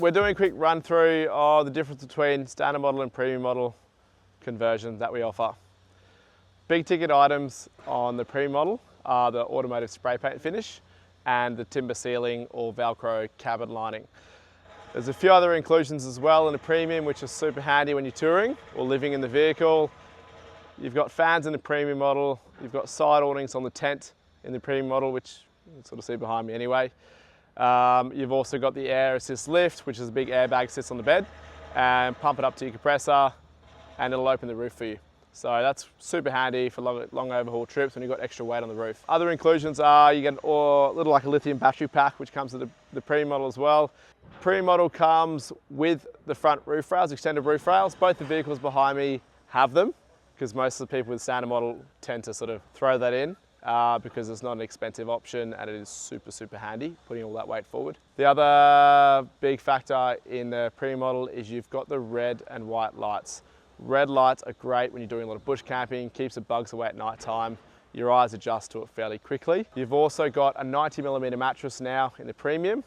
we're doing a quick run through of the difference between standard model and premium model conversion that we offer. Big ticket items on the premium model are the automotive spray paint finish and the timber sealing or Velcro cabin lining. There's a few other inclusions as well in the premium, which is super handy when you're touring or living in the vehicle. You've got fans in the premium model, you've got side awnings on the tent in the premium model, which you can sort of see behind me anyway. You've also got the air assist lift, which is a big airbag sits on the bed, and pump it up to your compressor and it'll open the roof for you. So that's super handy for long overhaul trips when you've got extra weight on the roof. Other inclusions are you get a little like a lithium battery pack, which comes with the premium model as well. Premium model comes with the front roof rails, extended roof rails. Both the vehicles behind me have them, because most of the people with standard model tend to sort of throw that in because it's not an expensive option and it is super handy, putting all that weight forward. The other big factor in the premium model is you've got the red and white lights. Red lights are great when you're doing a lot of bush camping, keeps the bugs away at night time. Your eyes adjust to it fairly quickly. You've also got a 90mm mattress now in the premium,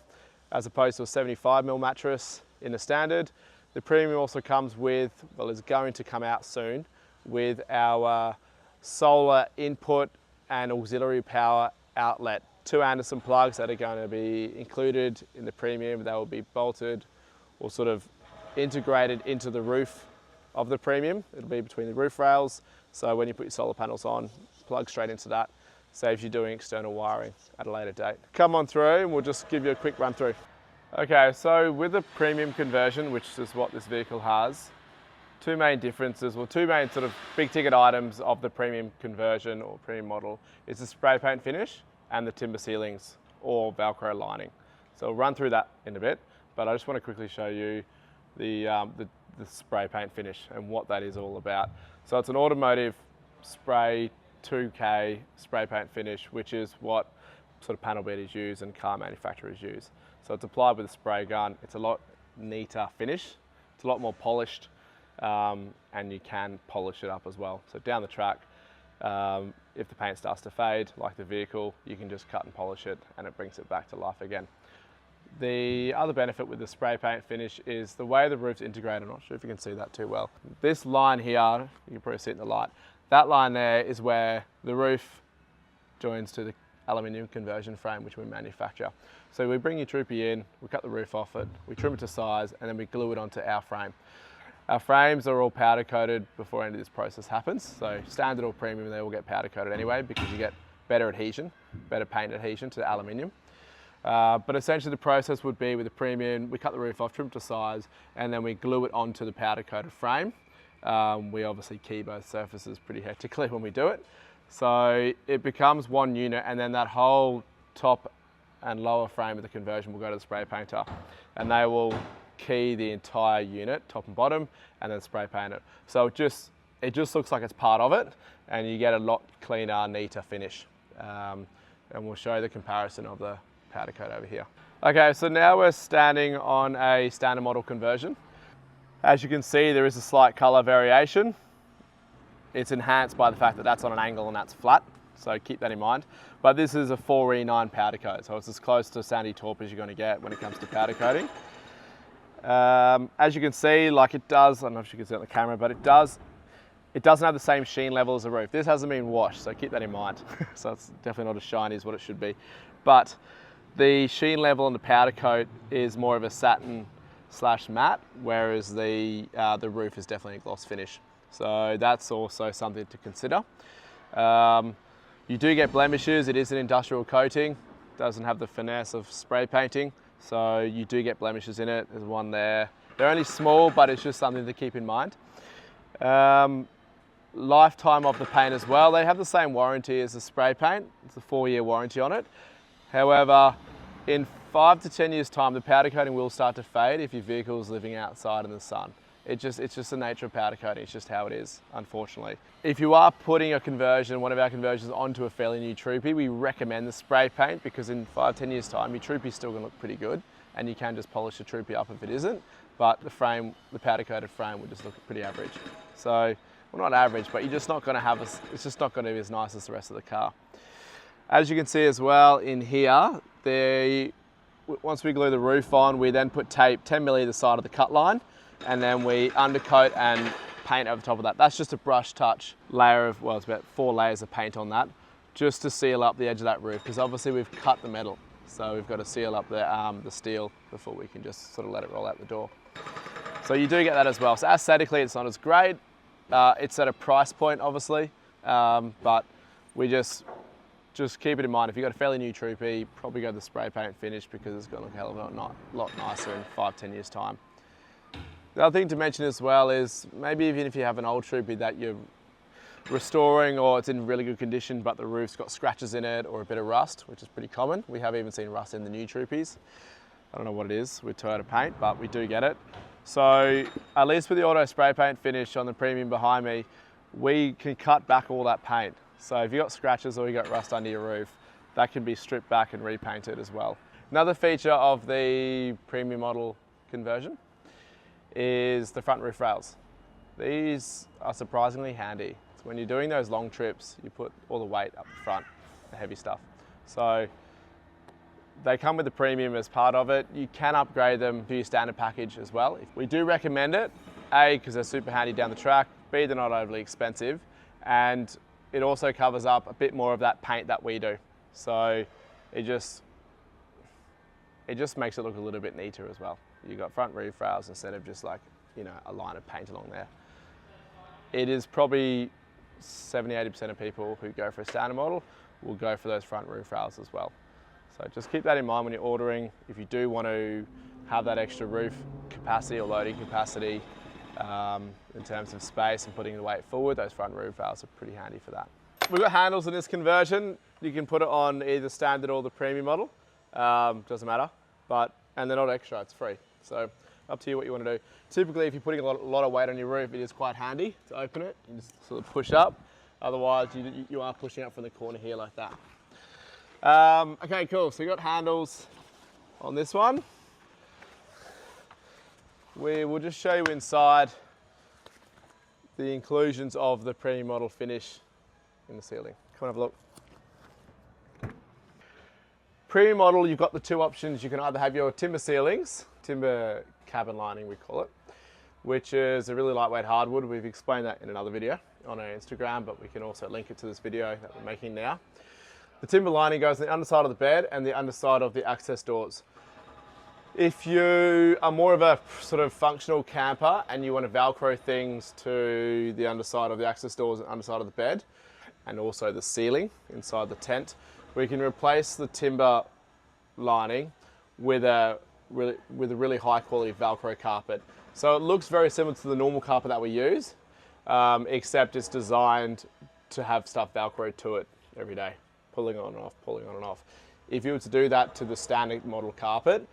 as opposed to a 75mm mattress in the standard. The premium also comes with, well, is going to come out soon, with our solar input and auxiliary power outlet. 2 Anderson plugs that are going to be included in the premium. They will be bolted or sort of integrated into the roof of the premium. It'll be between the roof rails. So when you put your solar panels on, plug straight into that. Saves you doing external wiring at a later date. Come on through and we'll just give you a quick run through. Okay, so with the premium conversion, which is what this vehicle has, two main differences, well, two main sort of big ticket items of the premium conversion or premium model is the spray paint finish and the timber ceilings or Velcro lining. So we'll run through that in a bit, but I just want to quickly show you the spray paint finish and what that is all about. So it's an automotive spray 2K spray paint finish, which is what sort of panel beaters use and car manufacturers use. So it's applied with a spray gun. It's a lot neater finish. It's a lot more polished, and you can polish it up as well. So down the track, if the paint starts to fade, like the vehicle, you can just cut and polish it and it brings it back to life again. The other benefit with the spray paint finish is the way the roof's integrated. I'm not sure if you can see that too well. This line here, you can probably see it in the light. That line there is where the roof joins to the aluminium conversion frame, which we manufacture. So we bring your Troopy in, we cut the roof off it, we trim it to size, and then we glue it onto our frame. Our frames are all powder coated before any of this process happens. So standard or premium, they will get powder coated anyway because you get better adhesion, better paint adhesion to the aluminium. But essentially the process would be with the premium, we cut the roof off, trim it to size, and then we glue it onto the powder coated frame. We obviously key both surfaces pretty hectically when we do it. So it becomes one unit, and then that whole top and lower frame of the conversion will go to the spray painter, and they will key the entire unit, top and bottom, and then spray paint it. So it just looks like it's part of it, and you get a lot cleaner, neater finish. And we'll show you the comparison of the powder coat over here. Okay, so now we're standing on a standard model conversion. As you can see, there is a slight color variation. It's enhanced by the fact that that's on an angle and that's flat, so keep that in mind. But this is a 4E9 powder coat, so it's as close to sandy taupe as you're going to get when it comes to powder coating. As you can see, like it does, I don't know if you can see it on the camera, but it doesn't have the same sheen level as the roof. This hasn't been washed, so keep that in mind. So it's definitely not as shiny as what it should be. But the sheen level on the powder coat is more of a satin / matte, whereas the roof is definitely a gloss finish. So that's also something to consider. You do get blemishes. It is an industrial coating. It doesn't have the finesse of spray painting. So you do get blemishes in it. There's one there. They're only small, but it's just something to keep in mind. Lifetime of the paint as well. They have the same warranty as the spray paint. It's a 4-year warranty on it. However, in 5 to 10 years time, the powder coating will start to fade if your vehicle is living outside in the sun. It's just the nature of powder coating. It's just how it is, unfortunately. If you are putting a conversion, one of our conversions, onto a fairly new Troopy, we recommend the spray paint because in 5 to 10 years time, your Troopy's still gonna look pretty good, and you can just polish the Troopy up if it isn't, but the frame, the powder coated frame would just look pretty average. So, well, not average, but you're just not gonna have, it's just not gonna be as nice as the rest of the car. As you can see as well in here, the once we glue the roof on, we then put tape 10mm either side of the cut line, and then we undercoat and paint over top of that. That's just a brush touch layer of, well, it's about 4 layers of paint on that, just to seal up the edge of that roof, because obviously we've cut the metal. So we've got to seal up the steel before we can just sort of let it roll out the door. So you do get that as well. So aesthetically, it's not as great. It's at a price point, obviously, but we just keep it in mind. If you've got a fairly new Troopy, probably go the spray paint finish, because it's going to look a hell of a lot nicer in 5-10 years time. The other thing to mention as well is maybe even if you have an old Troopy that you're restoring, or it's in really good condition but the roof's got scratches in it or a bit of rust, which is pretty common. We have even seen rust in the new Troopies. I don't know what it is with Toyota paint, but we do get it. So at least with the auto spray paint finish on the Premium behind me, we can cut back all that paint. So if you've got scratches or you got rust under your roof, that can be stripped back and repainted as well. Another feature of the Premium model conversion is the front roof rails. These are surprisingly handy. When you're doing those long trips, you put all the weight up the front, the heavy stuff. So they come with the Premium as part of it. You can upgrade them to your standard package as well. We do recommend it, A, because they're super handy down the track, B, they're not overly expensive, and it also covers up a bit more of that paint that we do. So it just makes it look a little bit neater as well. You've got front roof rails instead of just like, you know, a line of paint along there. It is probably 70-80% of people who go for a standard model will go for those front roof rails as well. So just keep that in mind when you're ordering. If you do want to have that extra roof capacity or loading capacity in terms of space and putting the weight forward, those front roof rails are pretty handy for that. We've got handles in this conversion. You can put it on either standard or the Premium model. Doesn't matter, and they're not extra, it's free. So up to you what you want to do. Typically, if you're putting a lot of weight on your roof, it is quite handy to open it. You just sort of push up. Otherwise, you are pushing up from the corner here like that. Okay, cool. So you got handles on this one. We will just show you inside the inclusions of the Premium model finish in the ceiling. Come on, have a look. Premium model, you've got the two options. You can either have your timber ceilings, timber cabin lining we call it, which is a really lightweight hardwood. We've explained that in another video on our Instagram, but we can also link it to this video that we're making now. The timber lining goes on the underside of the bed and the underside of the access doors. If you are more of a sort of functional camper and you want to Velcro things to the underside of the access doors and underside of the bed, and also the ceiling inside the tent, we can replace the timber lining with a really high quality Velcro carpet. So it looks very similar to the normal carpet that we use, except it's designed to have stuff Velcroed to it every day, pulling on and off, pulling on and off. If you were to do that to the standard model carpet,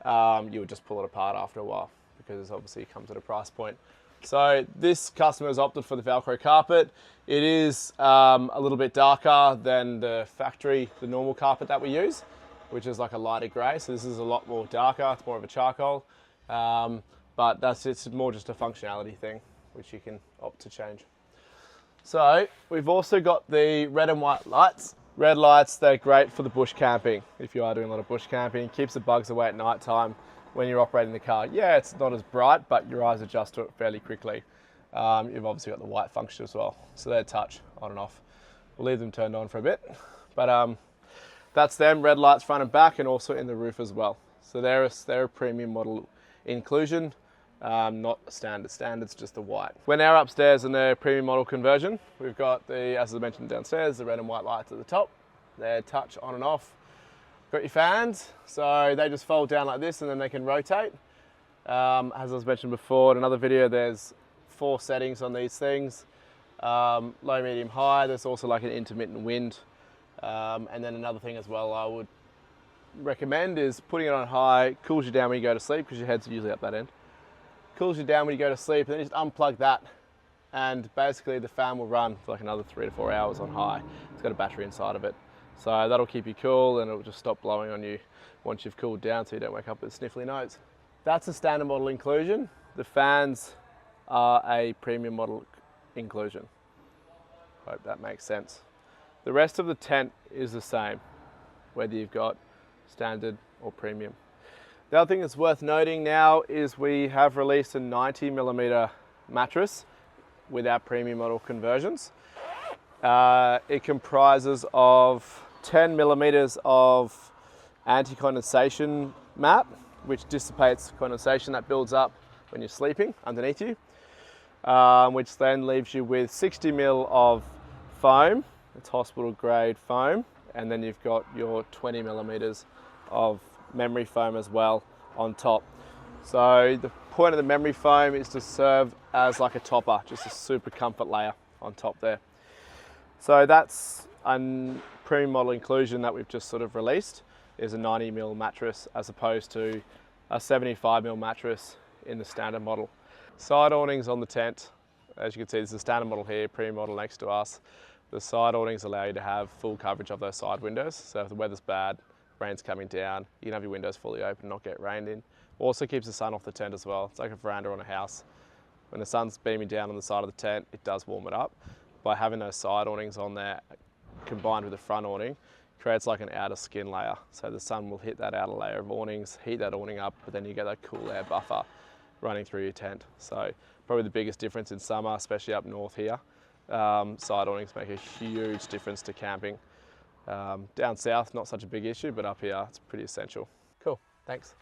you would just pull it apart after a while, because obviously it comes at a price point. So this customer has opted for the Velcro carpet. It is a little bit darker than the factory, the normal carpet that we use, which is like a lighter grey. So this is a lot more darker, it's more of a charcoal. But it's more just a functionality thing, which you can opt to change. So we've also got the red and white lights. Red lights, they're great for the bush camping. If you are doing a lot of bush camping, keeps the bugs away at night time when you're operating the car. Yeah, it's not as bright, but your eyes adjust to it fairly quickly. You've obviously got the white function as well. So they're touch on and off. We'll leave them turned on for a bit. But that's them, red lights front and back, and also in the roof as well. So they're a Premium model inclusion, not a standard. Standard's just the white. We're now upstairs in the Premium model conversion. We've got the, as I mentioned downstairs, the red and white lights at the top. They're touch on and off. Got your fans, so they just fold down like this and then they can rotate. As I was mentioned before in another video, there's 4 settings on these things. Low, medium, high. There's also like an intermittent wind. And then another thing as well I would recommend is putting it on high. Cools you down when you go to sleep, because your head's usually up that end. Cools you down when you go to sleep, and then you just unplug that, and basically the fan will run for like another 3 to 4 hours on high. It's got a battery inside of it. So that'll keep you cool, and it'll just stop blowing on you once you've cooled down, so you don't wake up with a sniffly nose. That's a standard model inclusion. The fans are a Premium model inclusion. Hope that makes sense. The rest of the tent is the same, whether you've got standard or Premium. The other thing that's worth noting now is we have released a 90mm mattress with our premium model conversions. It comprises of 10mm of anti-condensation mat, which dissipates condensation that builds up when you're sleeping underneath you, which then leaves you with 60mm of foam. It's hospital grade foam, and then you've got your 20mm of memory foam as well on top. So the point of the memory foam is to serve as like a topper, just a super comfort layer on top there. So that's a premium model inclusion that we've just sort of released, is a 90mm mattress as opposed to a 75mm mattress in the standard model. Side awnings on the tent. As you can see, there's a standard model here, premium model next to us. The side awnings allow you to have full coverage of those side windows. So if the weather's bad, rain's coming down, you can have your windows fully open, not get rained in. Also keeps the sun off the tent as well. It's like a veranda on a house. When the sun's beaming down on the side of the tent, it does warm it up. By having those side awnings on there, combined with the front awning, creates like an outer skin layer. So the sun will hit that outer layer of awnings, heat that awning up, but then you get that cool air buffer running through your tent. So probably the biggest difference in summer, especially up north here. Side awnings make a huge difference to camping. Down south, not such a big issue, but up here, it's pretty essential. Cool, thanks.